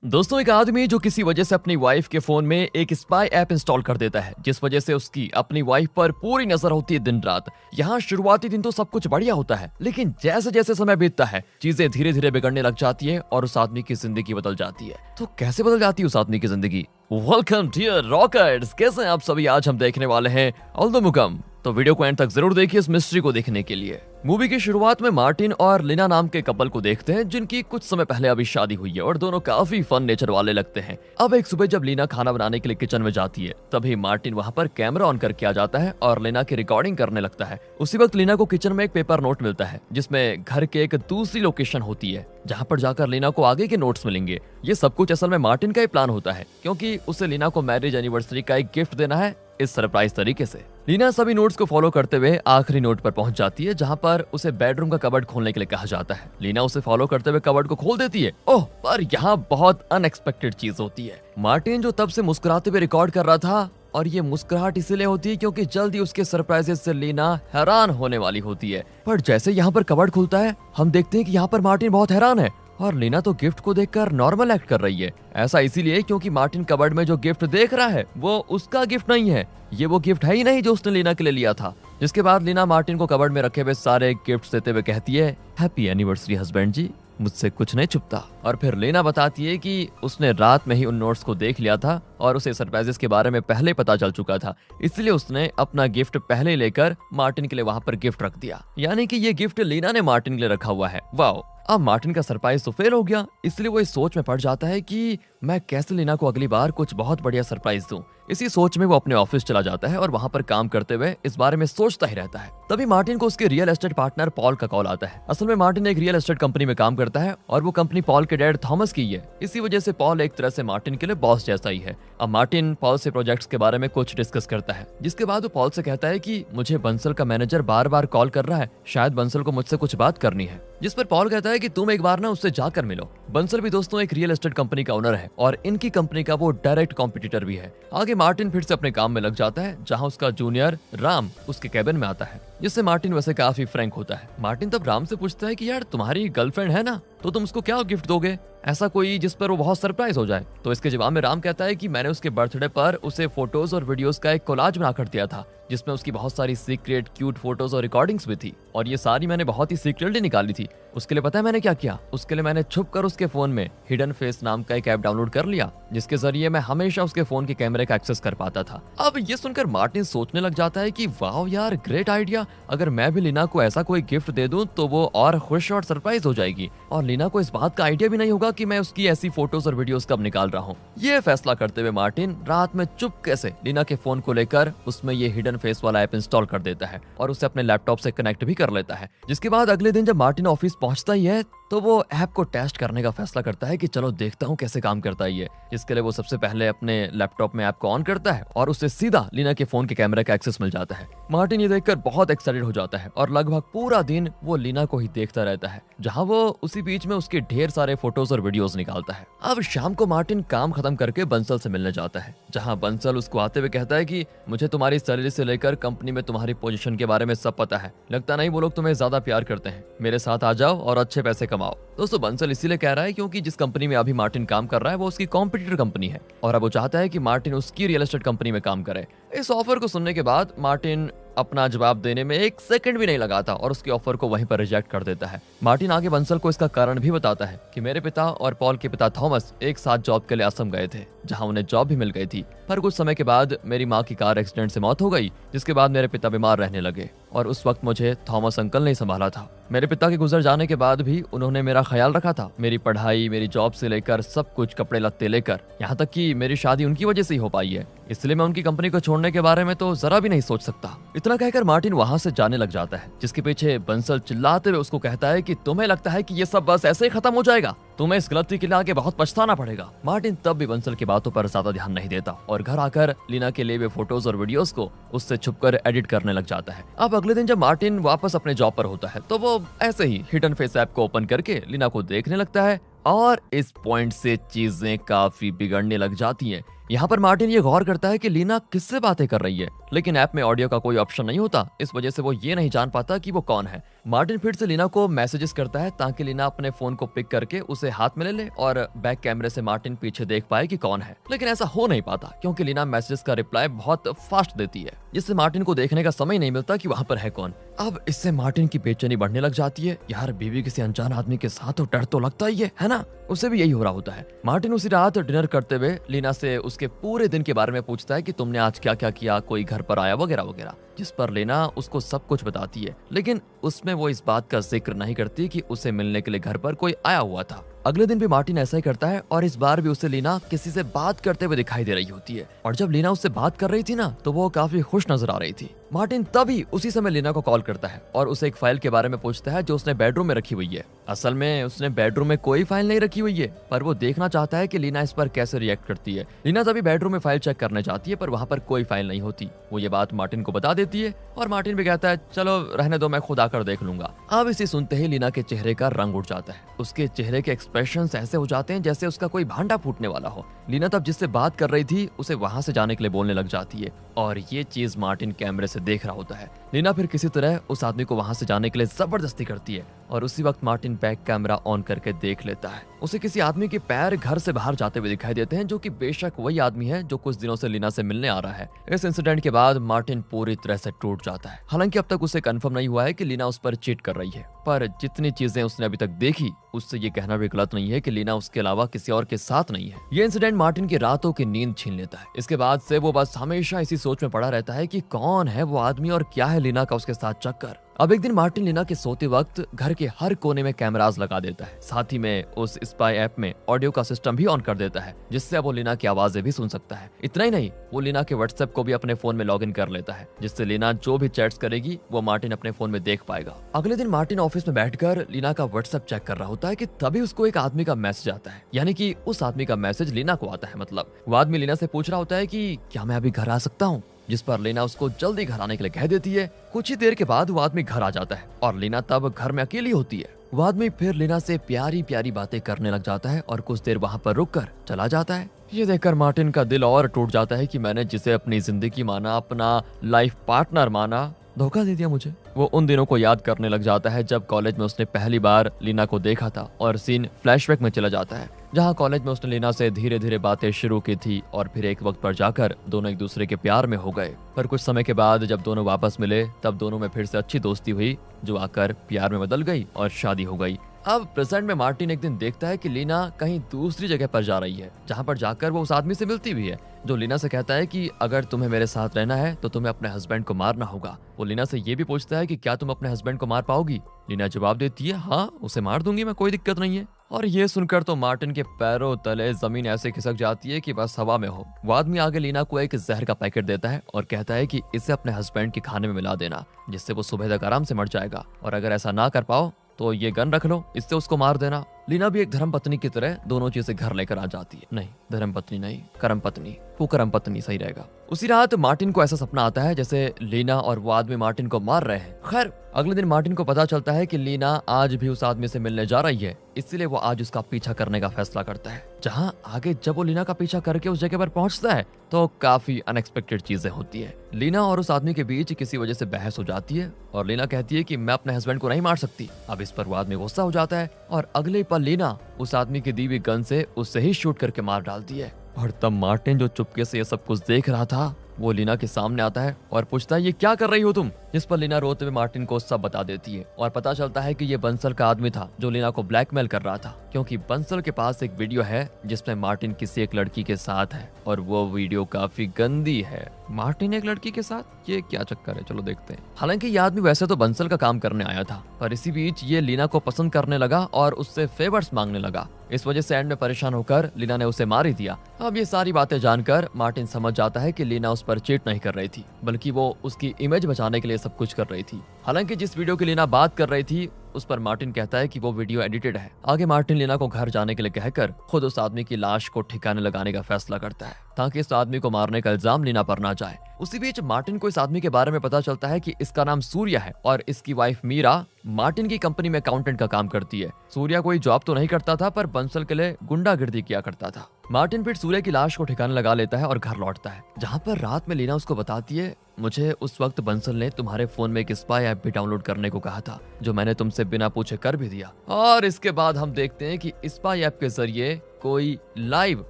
दोस्तों, एक आदमी जो किसी वजह से अपनी वाइफ के फोन में एक स्पाई ऐप इंस्टॉल कर देता है, जिस वजह से उसकी अपनी वाइफ पर पूरी नजर होती है दिन रात। यहाँ शुरुआती दिन तो सब कुछ बढ़िया होता है, लेकिन जैसे जैसे समय बीतता है चीजें धीरे धीरे बिगड़ने लग जाती है और उस आदमी की जिंदगी बदल जाती है। तो कैसे बदल जाती है उस आदमी की जिंदगी? वेलकम डियर रॉकर्स, कैसे हैं आप सभी? आज हम देखने वाले हैं ऑल द मुकम, तो वीडियो को एंड तक जरूर देखिए इस मिस्ट्री को देखने के लिए। मूवी की शुरुआत में मार्टिन और लिना नाम के कपल को देखते हैं, जिनकी कुछ समय पहले अभी शादी हुई है और दोनों काफी फन नेचर वाले लगते हैं। अब एक सुबह जब लीना खाना बनाने के लिए किचन में जाती है, तभी मार्टिन वहां पर कैमरा ऑन करके आ जाता है और लीना की रिकॉर्डिंग करने लगता है। उसी वक्त लीना को किचन में एक पेपर नोट मिलता है, जिसमें घर के एक दूसरी लोकेशन होती है, जहाँ पर जाकर लीना को आगे के नोट्स मिलेंगे। ये सब कुछ असल में मार्टिन का ही प्लान होता है, क्योंकि उसे लीना को मैरिज एनिवर्सरी का एक गिफ्ट देना है इस सरप्राइज तरीके से। लीना सभी नोट्स को फॉलो करते हुए आखिरी नोट पर पहुंच जाती है, जहां पर उसे बेडरूम का कबर्ड खोलने के लिए कहा जाता है। लीना उसे फॉलो करते हुए कबर्ड को खोल देती है। ओह, पर यहाँ बहुत अनएक्सपेक्टेड चीज होती है। मार्टिन जो तब से मुस्कुराते हुए रिकॉर्ड कर रहा था, और ये मुस्कुराहट इसीलिए होती है क्योंकि जल्दी उसके सरप्राइजेस से लीना हैरान होने वाली होती है। पर जैसे यहाँ पर कबर्ड खुलता है, हम देखते हैं कि यहाँ पर मार्टिन बहुत हैरान है और लीना तो गिफ्ट को देखकर नॉर्मल एक्ट कर रही है। ऐसा इसीलिए क्योंकि मार्टिन कबर्ड में जो गिफ्ट देख रहा है वो उसका गिफ्ट नहीं है, ये वो गिफ्ट है ही नहीं जो उसने लीना के लिए लिया था। जिसके बाद लीना मार्टिन को कबर्ड में रखे हुए सारे गिफ्ट्स देते हुए कहती है, हैप्पी एनिवर्सरी हस्बैंड जी, मुझसे कुछ नहीं छुपता। और फिर लीना बताती है कि उसने रात में ही उन नोट्स को देख लिया था और उसे सरप्राइजेस के बारे में पहले पता चल चुका था, इसलिए उसने अपना गिफ्ट पहले लेकर मार्टिन के लिए वहां पर गिफ्ट रख दिया। यानी कि ये गिफ्ट लीना ने मार्टिन के लिए रखा हुआ है। वाओ! अब मार्टिन का सरप्राइज तो फेल हो गया, इसलिए वो इस सोच में पड़ जाता है कि मैं कैसे लीना को अगली बार कुछ बहुत बढ़िया सरप्राइज दूं। इसी सोच में वो अपने ऑफिस चला जाता है और वहां पर काम करते हुए इस बारे में सोचता ही रहता है। तभी मार्टिन को उसके रियल एस्टेट पार्टनर पॉल का कॉल आता है। असल में मार्टिन एक रियल एस्टेट कंपनी में काम करता है और वो कंपनी पॉल के डैड थॉमस की है। इसी वजह से पॉल एक तरह से मार्टिन के लिए बॉस जैसा ही है। अब मार्टिन पॉल से प्रोजेक्ट्स के बारे में कुछ डिस्कस करता है, जिसके बाद वो पॉल से कहता है कि मुझे बंसल का मैनेजर बार बार कॉल कर रहा है, शायद बंसल को मुझसे कुछ बात करनी है। जिस पर पॉल कहता है कि तुम एक बार ना उससे जाकर मिलो। बंसल भी दोस्तों एक रियल एस्टेट कंपनी का ओनर है और इनकी कंपनी का वो डायरेक्ट कॉम्पिटिटर भी है। आगे मार्टिन फिर से अपने काम में लग जाता है, जहां उसका जूनियर राम उसके कैबिन में आता है, जिससे मार्टिन वैसे काफी फ्रैंक होता है। मार्टिन तब राम से पूछता है कि यार तुम्हारी गर्लफ्रेंड है ना, तो तुम उसको क्या गिफ्ट दोगे, ऐसा कोई जिस पर वो बहुत सरप्राइज हो जाए। तो इसके जवाब में राम कहता है कि मैंने उसके बर्थडे पर उसे फोटोज और वीडियोस का एक कोलाज बनाकर दिया था, जिसमें उसकी बहुत सारी सीक्रेट क्यूट फोटोज और रिकॉर्डिंग्स भी थी, और ये सारी मैंने बहुत ही सीक्रेटली निकाली थी। उसके लिए पता है मैंने क्या किया? उसके लिए मैंने छुप कर उसके फोन में हिडन फेस नाम का एक ऐप डाउनलोड कर लिया, जिसके जरिए मैं हमेशा उसके फोन के कैमरे का एक्सेस कर पाता था। अब ये सुनकर मार्टिन सोचने लग जाता है कि वाह यार, ग्रेट आइडिया, अगर मैं भी लीना को ऐसा कोई गिफ्ट दे दूं तो वो और खुश और सरप्राइज हो जाएगी, और लीना को इस बात का आइडिया भी नहीं होगा कि मैं उसकी ऐसी फोटोज और वीडियोस कब निकाल रहा हूँ। ये फैसला करते हुए मार्टिन रात में चुपके से लीना के फोन को लेकर उसमें ये हिडन फेस वाला ऐप इंस्टॉल कर देता है और उसे अपने लैपटॉप से कनेक्ट भी कर लेता है। जिसके बाद अगले दिन जब मार्टिन ऑफिस पहुंचता ही है, तो वो ऐप को टेस्ट करने का फैसला करता है कि चलो देखता हूँ कैसे काम करता है ये। इसके लिए वो सबसे पहले अपने लैपटॉप में ऐप को ऑन करता है और उससे सीधा लीना के फोन के कैमरे का एक्सेस मिल जाता है। मार्टिन ये देखकर बहुत एक्साइटेड हो जाता है और लगभग पूरा दिन वो लीना को ही देखता रहता है, जहाँ वो उसी बीच में उसके ढेर सारे फोटोज और वीडियोस निकालता है। अब शाम को मार्टिन काम खत्म करके बंसल से मिलने जाता है, जहाँ बंसल उसको आते हुए कहता है कि मुझे तुम्हारी सैलरी से लेकर कंपनी में तुम्हारी पोजीशन के बारे में सब पता है, लगता नहीं वो लोग तुम्हें ज्यादा प्यार करते हैं, मेरे साथ आ जाओ और अच्छे पैसे कमाओ। दोस्तों, बंसल इसीलिए कह रहा है क्योंकि जिस कंपनी में अभी मार्टिन काम कर रहा है वो उसकी कॉम्पिटिटर कंपनी है, और अब वो चाहता है कि मार्टिन उसकी रियल एस्टेट कंपनी में काम करे। इस ऑफर को सुनने के बाद मार्टिन अपना जवाब देने में एक सेकंड भी नहीं लगाता और उसके ऑफर को वहीं पर रिजेक्ट कर देता है। मार्टिन आगे बंसल को इसका कारण भी बताता है कि मेरे पिता और पॉल के पिता थॉमस एक साथ जॉब के लिए असम गए थे, जहां उन्हें जॉब भी मिल गई थी, पर कुछ समय के बाद मेरी माँ की कार एक्सीडेंट से मौत हो गई, जिसके बाद मेरे पिता बीमार रहने लगे और उस वक्त मुझे थॉमस अंकल ने संभाला था। मेरे पिता के गुजर जाने के बाद भी उन्होंने मेरा ख्याल रखा था, मेरी पढ़ाई, मेरी जॉब से लेकर सब कुछ, कपड़े लत्ते लेकर, यहाँ तक कि मेरी शादी उनकी वजह से ही हो पाई है, इसलिए मैं उनकी कंपनी को छोड़ने के बारे में तो जरा भी नहीं सोच सकता। इतना कहकर मार्टिन वहां से जाने लग जाता है, जिसके पीछे बंसल चिल्लाते हुए उसको कहता है कि तुम्हें लगता है कि ये सब बस ऐसे ही खत्म हो जाएगा, तुम्हें इस गलती के लिए आगे बहुत पछताना पड़ेगा। मार्टिन तब भी बंसल की बातों पर ज्यादा ध्यान नहीं देता और घर आकर लीना के लिए वे फोटोज और वीडियोस को उससे छुपकर एडिट करने लग जाता है। अब अगले दिन जब मार्टिन वापस अपने जॉब पर होता है, तो वो ऐसे ही हिडन फेस ऐप को ओपन करके लीना को देखने लगता है, और इस पॉइंट से चीजें काफी बिगड़ने लग जाती हैं, यहाँ पर मार्टिन ये गौर करता है कि लीना किससे बातें कर रही है, लेकिन ऐप में ऑडियो का कोई ऑप्शन नहीं होता, इस वजह से वो ये नहीं जान पाता कि वो कौन है। मार्टिन फिर से लीना को मैसेजेस करता है ताकि लीना अपने फोन को पिक करके उसे हाथ में ले ले और बैक कैमरे से मार्टिन पीछे देख पाए कि कौन है, लेकिन ऐसा हो नहीं पाता क्योंकि लीना मैसेजेस का रिप्लाई बहुत फास्ट देती है, जिससे मार्टिन को देखने का समय नहीं मिलता कि वहाँ पर है कौन। अब इससे मार्टिन की बेचैनी बढ़ने लग जाती है। यार बीवी किसी अनजान आदमी के साथ तो डर तो लगता ही है ना? उसे भी यही हो रहा होता है। मार्टिन उसी रात डिनर करते हुए लीना से उसके पूरे दिन के बारे में पूछता है कि तुमने आज क्या क्या किया, कोई घर पर आया वगैरह वगैरह, जिस पर लीना उसको सब कुछ बताती है, लेकिन उसमें वो इस बात का जिक्र नहीं करती कि उसे मिलने के लिए घर पर कोई आया हुआ था। अगले दिन भी मार्टिन ऐसा ही करता है और इस बार भी उसे लीना किसी से बात करते हुए दिखाई दे रही होती है, और जब लीना उससे बात कर रही थी ना तो वो काफी खुश नजर आ रही थी। मार्टिन तभी उसी समय लीना को कॉल करता है और उसे एक फाइल के बारे में पूछता है जो उसने बेडरूम में रखी हुई है। असल में उसने बेडरूम में कोई फाइल नहीं रखी हुई है, पर वो देखना चाहता है कि लीना इस पर कैसे रिएक्ट करती है। लीना तभी बेडरूम में फाइल चेक करने जाती है, पर वहाँ पर कोई फाइल नहीं होती। वो ये बात मार्टिन को बता देती है और मार्टिन भी कहता है चलो रहने दो, मैं खुद आकर देख लूंगा। अब इसे सुनते ही लीना के चेहरे का रंग उड़ जाता है। उसके चेहरे के एक्सप्रेशन ऐसे हो जाते हैं जैसे उसका कोई भांडा फूटने वाला हो। लीना तब जिससे बात कर रही थी उसे वहां से जाने के लिए बोलने लग जाती है, और ये चीज मार्टिन कैमरे से देख रहा होता है। लीना फिर किसी तरह उस आदमी को वहां से जाने के लिए जबरदस्ती करती है, और उसी वक्त मार्टिन बैक कैमरा ऑन करके देख लेता है। उसे किसी आदमी के पैर घर से बाहर जाते हुए दिखाई देते हैं, जो कि बेशक वही आदमी है जो कुछ दिनों से लीना से मिलने आ रहा है। इस इंसिडेंट के बाद मार्टिन पूरी तरह से टूट जाता है। हालांकि अब तक उसे कंफर्म नहीं हुआ है कि लीना उस पर चीट कर रही है, पर जितनी चीजें उसने अभी तक देखी उससे ये कहना भी गलत नहीं है कि लीना उसके अलावा किसी और के साथ नहीं है। ये इंसिडेंट मार्टिन की रातों की नींद छीन लेता है। इसके बाद से वो बस हमेशा इसी सोच में पड़ा रहता है कि कौन है वो आदमी और क्या है लीना का उसके साथ चक्कर। अब एक दिन मार्टिन लीना के सोते वक्त घर के हर कोने में कैमरास लगा देता है, साथ ही में उस स्पाई ऐप में ऑडियो का सिस्टम भी ऑन कर देता है, जिससे अब वो लीना की आवाजें भी सुन सकता है। इतना ही नहीं, वो लीना के व्हाट्सएप को भी अपने फोन में लॉगिन कर लेता है, जिससे लीना जो भी चैट्स करेगी वो मार्टिन अपने फोन में देख पाएगा। अगले दिन मार्टिन ऑफिस में बैठकर लीना का व्हाट्सएप चेक कर रहा होता है कि तभी उसको एक आदमी का मैसेज आता है, यानी कि उस आदमी का मैसेज लीना को आता है। मतलब वो आदमी लीना से पूछ रहा होता है कि क्या मैं अभी घर आ सकता हूँ, जिस पर लीना उसको जल्दी घर आने के लिए कह देती है। कुछ ही देर के बाद वो आदमी घर आ जाता है और लीना तब घर में अकेली होती है। वो आदमी फिर लीना से प्यारी प्यारी बातें करने लग जाता है और कुछ देर वहाँ पर रुककर चला जाता है। ये देखकर मार्टिन का दिल और टूट जाता है कि मैंने जिसे अपनी जिंदगी माना, अपना लाइफ पार्टनर माना, धोखा दे दिया मुझे। वो उन दिनों को याद करने लग जाता है जब कॉलेज में उसने पहली बार लीना को देखा था, और सीन फ्लैशबैक में चला जाता है जहां कॉलेज में उसने लीना से धीरे धीरे बातें शुरू की थी और फिर एक वक्त पर जाकर दोनों एक दूसरे के प्यार में हो गए। पर कुछ समय के बाद जब दोनों वापस मिले तब दोनों में फिर से अच्छी दोस्ती हुई, जो आकर प्यार में बदल गई और शादी हो गई। अब प्रेजेंट में मार्टिन एक दिन देखता है कि लीना कहीं दूसरी जगह पर जा रही है, जहां पर जाकर वो उस आदमी से मिलती भी है जो लीना से कहता है कि अगर तुम्हें मेरे साथ रहना है तो तुम्हें अपने हस्बैंड को मारना होगा। वो लीना से ये भी पूछता है कि क्या तुम अपने हस्बैंड को मार पाओगी। लीना जवाब देती है हाँ, उसे मार दूंगी मैं, कोई दिक्कत नहीं है। और ये सुनकर तो मार्टिन के पैरों तले जमीन ऐसे खिसक जाती है कि बस हवा में हो। वो आदमी आगे लीना को एक जहर का पैकेट देता है और कहता है कि इसे अपने हस्बैंड के खाने में मिला देना, जिससे वो सुबह तक आराम से मर जाएगा, और अगर ऐसा ना कर पाओ तो ये गन रख लो, इससे उसको मार देना। लीना भी एक धर्मपत्नी की तरह दोनों चीजें घर लेकर आ जाती है। नहीं, धर्मपत्नी नहीं, कर्मपत्नी, वो कर्मपत्नी सही रहेगा। उसी रात मार्टिन को ऐसा सपना आता है जैसे लीना और वो आदमी मार्टिन को मार रहे हैं। खैर अगले दिन मार्टिन को पता चलता है कि लीना आज भी उस आदमी से मिलने जा रही है, इसलिए वो आज उसका पीछा करने का फैसला करता है। जहां आगे जब वो लीना का पीछा करके उस जगह पर पहुंचता है तो काफी अनएक्सपेक्टेड चीजें होती है। लीना और उस आदमी के बीच किसी वजह से बहस हो जाती है और लीना कहती है कि मैं अपने हस्बैंड को नहीं मार सकती। अब इस पर वो आदमी गुस्सा हो जाता है और अगले पल लीना उस आदमी की दी हुई गन से उससे ही शूट करके मार डालती है। और तब मार्टिन जो चुपके से ये सब कुछ देख रहा था वो लीना के सामने आता है और पूछता है ये क्या कर रही हो तुम, जिस पर लीना रोते हुए मार्टिन को सब बता देती है और पता चलता है कि ये बंसल का आदमी था जो लीना को ब्लैकमेल कर रहा था, क्योंकि बंसल के पास एक वीडियो है जिसमें मार्टिन किसी एक लड़की के साथ है और वो वीडियो काफी गंदी है। मार्टिन एक लड़की के साथ, ये क्या चक्कर है, चलो देखते हैं। हालांकि ये आदमी वैसे तो बंसल का काम करने आया था, पर इसी बीच ये लीना को पसंद करने लगा और उससे फेवर्स मांगने लगा। इस वजह से एंड में परेशान होकर लीना ने उसे मार ही दिया। अब ये सारी बातें जानकर मार्टिन समझ जाता है कि लीना उस पर चीट नहीं कर रही थी, बल्कि वो उसकी इमेज बचाने के लिए सब कुछ कर रही थी। हालांकि जिस वीडियो की लीना बात कर रही थी उस पर मार्टिन कहता है कि वो वीडियो एडिटेड है। आगे मार्टिन लीना को घर जाने के लिए कहकर खुद उस आदमी की लाश को ठिकाने लगाने का फैसला करता है ताकि इस आदमी को मारने का इल्जाम लीना पर ना जाए। उसी बीच मार्टिन को इस आदमी के बारे में पता चलता है कि इसका नाम सूर्या है और इसकी वाइफ मीरा मार्टिन की कंपनी में अकाउंटेंट का काम करती है। सूर्या कोई जॉब तो नहीं करता था, पर बंसल के लिए गुंडागिर्दी किया करता था। मार्टिन फिर सूर्य की लाश को ठिकाने लगा लेता है और घर लौटता है, जहाँ पर रात में लीना उसको बताती है, मुझे उस वक्त बंसल ने तुम्हारे फोन में एक स्पाई ऐप भी डाउनलोड करने को कहा था, जो मैंने तुमसे बिना पूछे कर भी दिया। और इसके बाद हम देखते हैं कि स्पाई ऐप के जरिए कोई लाइव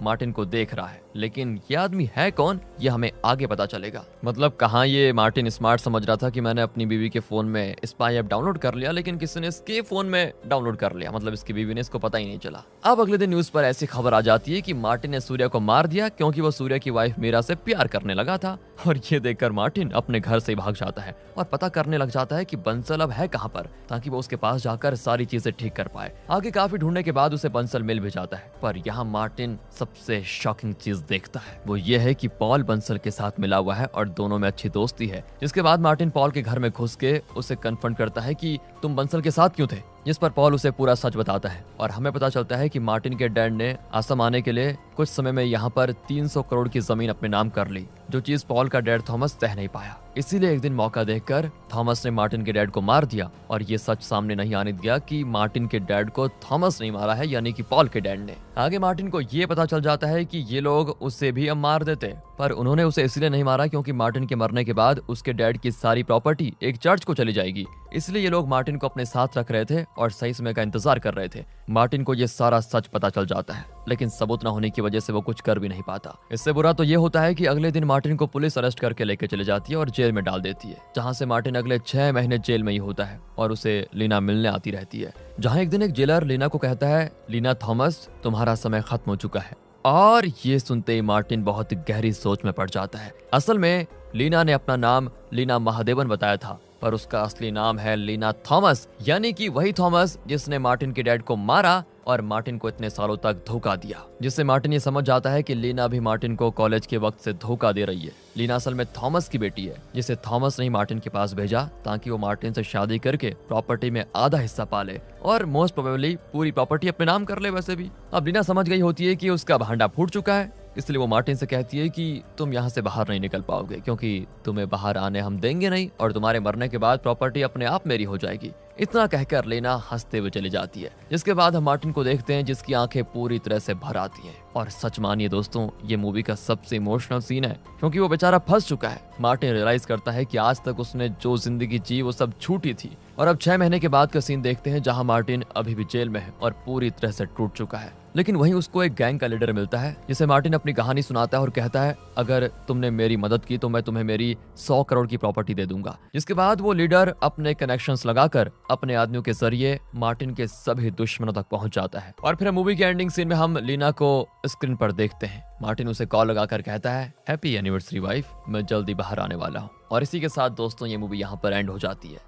मार्टिन को देख रहा है, लेकिन ये आदमी है कौन ये हमें आगे पता चलेगा। मतलब कहाँ ये मार्टिन स्मार्ट समझ रहा था कि मैंने अपनी बीवी के फोन में स्पाई ऐप डाउनलोड कर लिया, लेकिन किसी ने इसके फोन में डाउनलोड कर लिया, मतलब इसकी बीवी ने, इसको पता ही नहीं चला। अब अगले दिन न्यूज पर ऐसी खबर आ जाती है कि मार्टिन ने सूर्य को मार दिया क्योंकि वो सूर्य की वाइफ मीरा से प्यार करने लगा था। और ये देखकर मार्टिन अपने घर से भाग जाता है और पता करने लग जाता है कि बंसल अब है कहाँ पर, ताकि वो उसके पास जाकर सारी चीजें ठीक कर पाए। आगे काफी ढूंढने के बाद उसे बंसल मिल भी जाता है, पर यहाँ मार्टिन सबसे शॉकिंग चीज देखता है, वो ये है कि पॉल बंसल के साथ मिला हुआ है और दोनों में अच्छी दोस्ती है। जिसके बाद मार्टिन पॉल के घर में घुस के उसे कन्फ्रंट करता है कि तुम बंसल के साथ क्यों थे, जिस पर पॉल उसे पूरा सच बताता है और हमें पता चलता है कि मार्टिन के डैड ने असम आने के लिए कुछ समय में यहाँ पर 300 करोड़ की जमीन अपने नाम कर ली, जो चीज पॉल का डैड थॉमस सह नहीं पाया। इसीलिए एक दिन मौका देखकर थॉमस ने मार्टिन के डैड को मार दिया और ये सच सामने नहीं आने दिया कि मार्टिन के डैड को थॉमस नहीं मारा है, यानी कि पॉल के डैड ने। आगे मार्टिन को ये पता चल जाता है कि ये लोग उसे भी अब मार देते, पर उन्होंने उसे इसलिए नहीं मारा क्योंकि मार्टिन के मरने के बाद उसके डैड की सारी प्रॉपर्टी एक चर्च को चली जाएगी, इसलिए ये लोग मार्टिन को अपने साथ रख रहे थे और सही समय का इंतजार कर रहे थे। मार्टिन को ये सारा सच पता चल जाता है, लेकिन सबूत न होने की वजह से वो कुछ कर भी नहीं पाता। इससे बुरा तो ये होता है कि अगले दिन मार्टिन को पुलिस अरेस्ट करके लेके चले जाती है और जेल में डाल देती है, जहाँ से मार्टिन अगले 6 महीने जेल में ही होता है और उसे लीना मिलने आती रहती है। जहाँ एक दिन एक जेलर लीना को कहता है, लीना थॉमस तुम्हारा समय खत्म हो चुका है। और ये सुनते ही मार्टिन बहुत गहरी सोच में पड़ जाता है। असल में लीना ने अपना नाम लीना महादेवन बताया था, पर उसका असली नाम है लीना थॉमस, यानी कि वही थॉमस जिसने मार्टिन के डैड को मारा और मार्टिन को इतने सालों तक धोखा दिया। जिससे मार्टिन ये समझ जाता है कि लीना भी मार्टिन को कॉलेज के वक्त से धोखा दे रही है। लीना असल में थॉमस की बेटी है, जिसे थॉमस ने ही मार्टिन के पास भेजा ताकि वो मार्टिन से शादी करके प्रॉपर्टी में आधा हिस्सा पाले और मोस्ट प्रोबेबली पूरी प्रॉपर्टी अपने नाम कर ले। वैसे भी अब लीना समझ गई होती है कि उसका भांडा फूट चुका है, इसलिए वो मार्टिन से कहती है कि तुम यहाँ से बाहर नहीं निकल पाओगे क्योंकि तुम्हें बाहर आने हम देंगे नहीं और तुम्हारे मरने के बाद प्रॉपर्टी अपने आप मेरी हो जाएगी। इतना कहकर लीना हंसते हुए चली जाती है। जिसके बाद हम मार्टिन को देखते हैं जिसकी आंखें पूरी तरह से भर आती हैं। और सच मानिए दोस्तों, ये मूवी का सबसे इमोशनल सीन है क्योंकि वो बेचारा फंस चुका है। मार्टिन रियलाइज करता है कि आज तक उसने जो जिंदगी जी वो सब झूठी थी और अब 6 महीने के बाद का सीन देखते हैं जहां मार्टिन अभी भी जेल में है और पूरी तरह से टूट चुका है। लेकिन वहीं उसको एक गैंग का लीडर मिलता है जिसे मार्टिन अपनी कहानी सुनाता है और कहता है, अगर तुमने मेरी मदद की तो मैं तुम्हें मेरी 100 करोड़ की प्रॉपर्टी दे दूंगा। जिसके बाद वो लीडर अपने कनेक्शंस लगाकर अपने आदमियों के जरिए मार्टिन के सभी दुश्मनों तक पहुंच जाता है। और फिर मूवी के एंडिंग सीन में हम लीना को स्क्रीन पर देखते हैं। मार्टिन उसे कॉल लगाकर कहता है, हैप्पी एनिवर्सरी वाइफ, मैं जल्दी बाहर आने वाला हूँ। और इसी के साथ दोस्तों ये मूवी यहाँ पर एंड हो जाती है।